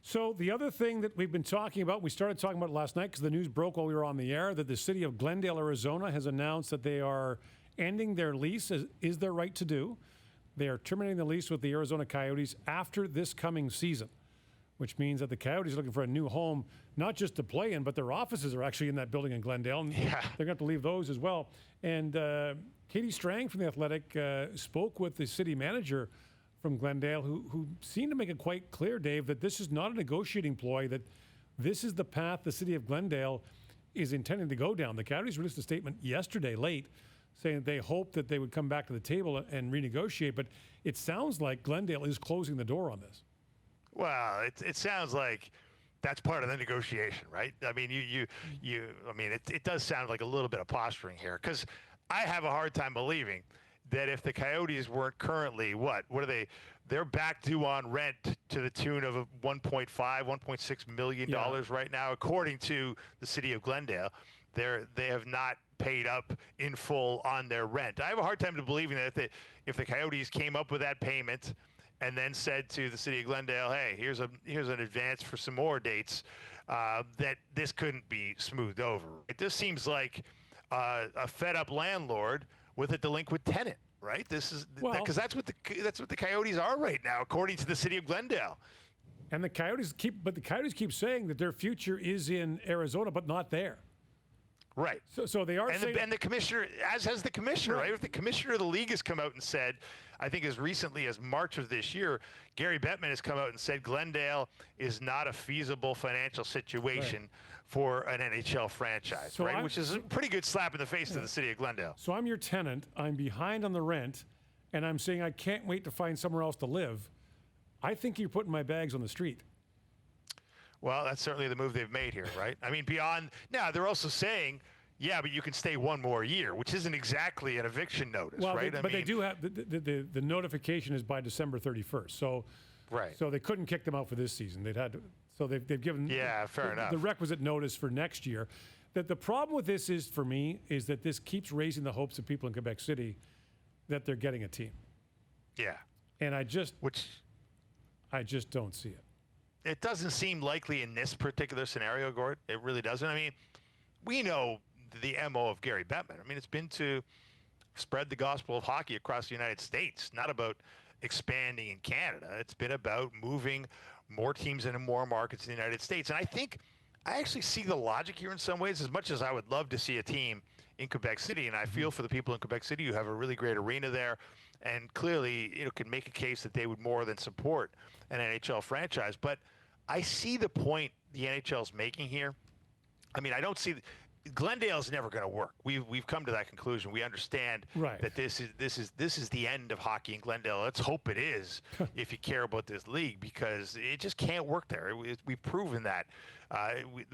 So the other thing that we've been talking about, we started talking about it last night because the news broke while we were on the air, that the city of Glendale, Arizona has announced that they are ending their lease, as is their right to do. They are terminating the lease with the Arizona Coyotes after this coming season, which means that the Coyotes are looking for a new home, not just to play in, but their offices are actually in that building in Glendale, and they're going to have to leave those as well. And Katie Strang from The Athletic spoke with the city manager from Glendale, who seemed to make it quite clear, Dave, that this is not a negotiating ploy, that this is the path the city of Glendale is intending to go down. The Coyotes released a statement yesterday late saying that they hope that they would come back to the table and renegotiate, but it sounds like Glendale is closing the door on this. Well, it sounds like that's part of the negotiation, right? I mean, it does sound like a little bit of posturing here, because I have a hard time believing that if the Coyotes weren't currently, what are they? They're back due on rent to the tune of $1.6 million right now, according to the city of Glendale. They have not paid up in full on their rent. I have a hard time believing that if the Coyotes came up with that payment and then said to the city of Glendale, hey, here's an advance for some more dates, that this couldn't be smoothed over. It just seems like a fed-up landlord with a delinquent tenant, right? This is because that's what the Coyotes are right now, according to the city of Glendale. And the Coyotes keep saying that their future is in Arizona, but not there. Right. So they are saying, and the commissioner, as has the commissioner, right? The commissioner of the league has come out and said, I think as recently as March of this year, Gary Bettman has come out and said Glendale is not a feasible financial situation for an NHL franchise, right? Which is a pretty good slap in the face to the city of Glendale. So I'm your tenant, I'm behind on the rent, and I'm saying I can't wait to find somewhere else to live. I think you're putting my bags on the street. Well, that's certainly the move they've made here, right? I mean, now they're also saying, yeah, but you can stay one more year, which isn't exactly an eviction notice, right? But they do have the notification is by December 31st. So, So they couldn't kick them out for this season. They've given fair enough. The requisite notice for next year. That the problem with this is, for me, is that this keeps raising the hopes of people in Quebec City that they're getting a team. Yeah. And I just don't see it. It doesn't seem likely in this particular scenario, Gord. It really doesn't. I mean, we know the MO of Gary Bettman. I mean, it's been to spread the gospel of hockey across the United States, not about expanding in Canada. It's been about moving more teams into more markets in the United States. And I actually see the logic here in some ways, as much as I would love to see a team in Quebec City. And I feel for the people in Quebec City who have a really great arena there, and clearly, could make a case that they would more than support an NHL franchise. But I see the point the NHL's making here. I mean, I don't see Glendale's never going to work. We've come to that conclusion. We understand that this is the end of hockey in Glendale. Let's hope it is, if you care about this league, because it just can't work there. We've proven that.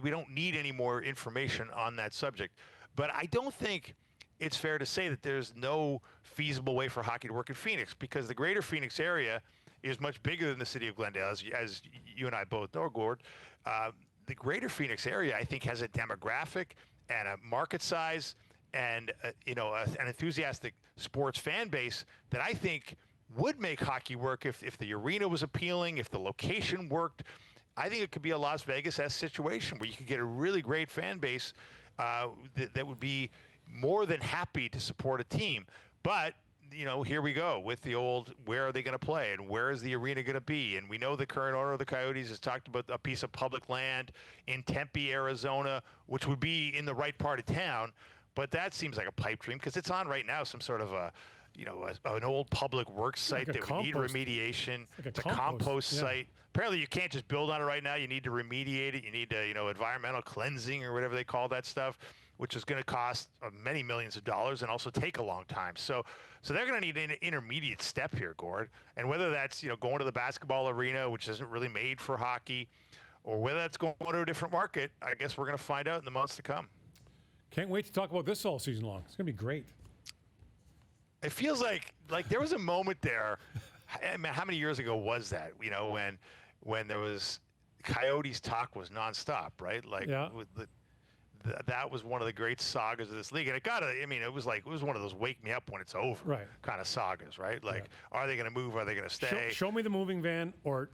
We don't need any more information on that subject. But I don't think it's fair to say that there's no feasible way for hockey to work in Phoenix, because the greater Phoenix area is much bigger than the city of Glendale, as you and I both know, Gord. The greater Phoenix area, I think, has a demographic and a market size and an enthusiastic sports fan base that I think would make hockey work if the arena was appealing, if the location worked. I think it could be a Las Vegas-esque situation where you could get a really great fan base that would be more than happy to support a team. But here we go with the old, where are they going to play and where is the arena going to be? And we know the current owner of the Coyotes has talked about a piece of public land in Tempe, Arizona, which would be in the right part of town. But that seems like a pipe dream, because it's on right now some sort of an old public works site that would need remediation. It's a compost site. Apparently you can't just build on it right now. You need to remediate it. You need to, environmental cleansing or whatever they call that stuff, which is going to cost many millions of dollars and also take a long time. So they're going to need an intermediate step here, Gord. And whether that's, going to the basketball arena, which isn't really made for hockey, or whether that's going to a different market, I guess we're going to find out in the months to come. Can't wait to talk about this all season long. It's going to be great. It feels like there was a moment there. I mean, how many years ago was that? When there was Coyotes talk was nonstop, right? That was one of the great sagas of this league, and it was one of those wake me up when it's over kind of sagas, right? Are they going to move? Are they going to stay? Show me the moving van, or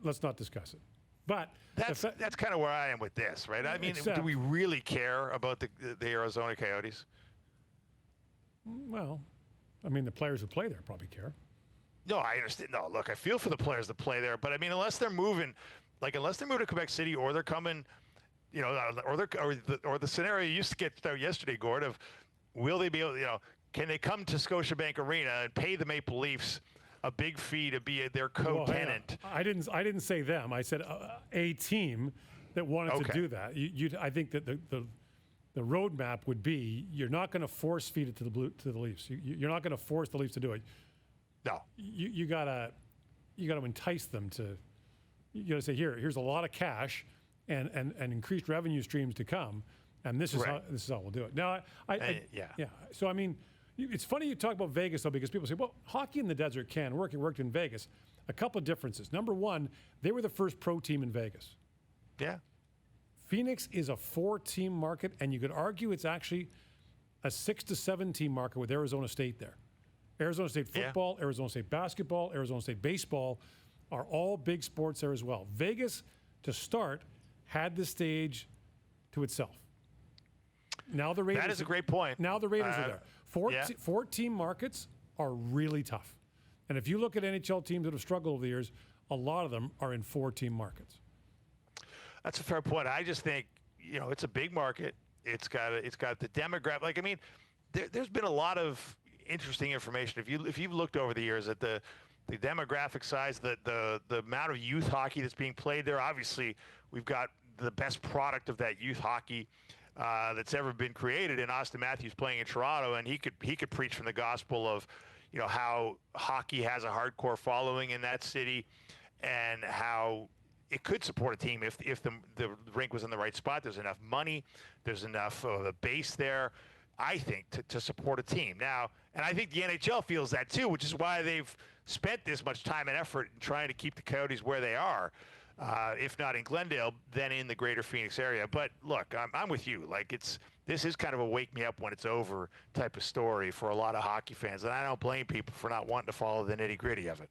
let's not discuss it. But that's kind of where I am with this, right? I mean, Except- do we really care about the Arizona Coyotes? well, I mean, the players who play there probably care. No, I understand. No, look, I feel for the players that play there, but I mean, unless they're moving to Quebec City, or they're coming, or the scenario you used to get there yesterday, Gord, of will they be able, can they come to Scotiabank Arena and pay the Maple Leafs a big fee to be their Well, co-tenant? I didn't say them. I said a team that wanted to do that. I think that the roadmap would be you're not going to force feed it to the Leafs. You're not going to force the Leafs to do it. No. You gotta entice them to. You gotta say here's a lot of cash and increased revenue streams to come, and this is how we'll do it. Now yeah. So I mean, it's funny you talk about Vegas though, because people say, well, hockey in the desert can work. It worked in Vegas. A couple of differences. Number one, they were the first pro team in Vegas. Yeah. Phoenix is a 4-team market, and you could argue it's actually a 6 to 7 team market with Arizona State there. Arizona State football, Arizona State basketball, Arizona State baseball are all big sports there as well. Vegas, to start, had the stage to itself. Now the Raiders. That is a great point. Now the Raiders are there. 4-team markets are really tough. And if you look at NHL teams that have struggled over the years, a lot of them are in 4-team markets. That's a fair point. I just think, it's a big market. It's got the demographic. Like, I mean, there's been a lot of interesting information. If you've looked over the years at the demographic size, the amount of youth hockey that's being played there, obviously we've got the best product of that youth hockey that's ever been created in Austin Matthews playing in Toronto, and he could preach from the gospel of how hockey has a hardcore following in that city, and how it could support a team if the rink was in the right spot. There's enough money, there's enough of a base there, I think, to support a team. Now, and I think the NHL feels that too, which is why they've spent this much time and effort in trying to keep the Coyotes where they are, if not in Glendale, then in the greater Phoenix area. But look, I'm with you. Like, this is kind of a wake me up when it's over type of story for a lot of hockey fans, and I don't blame people for not wanting to follow the nitty gritty of it.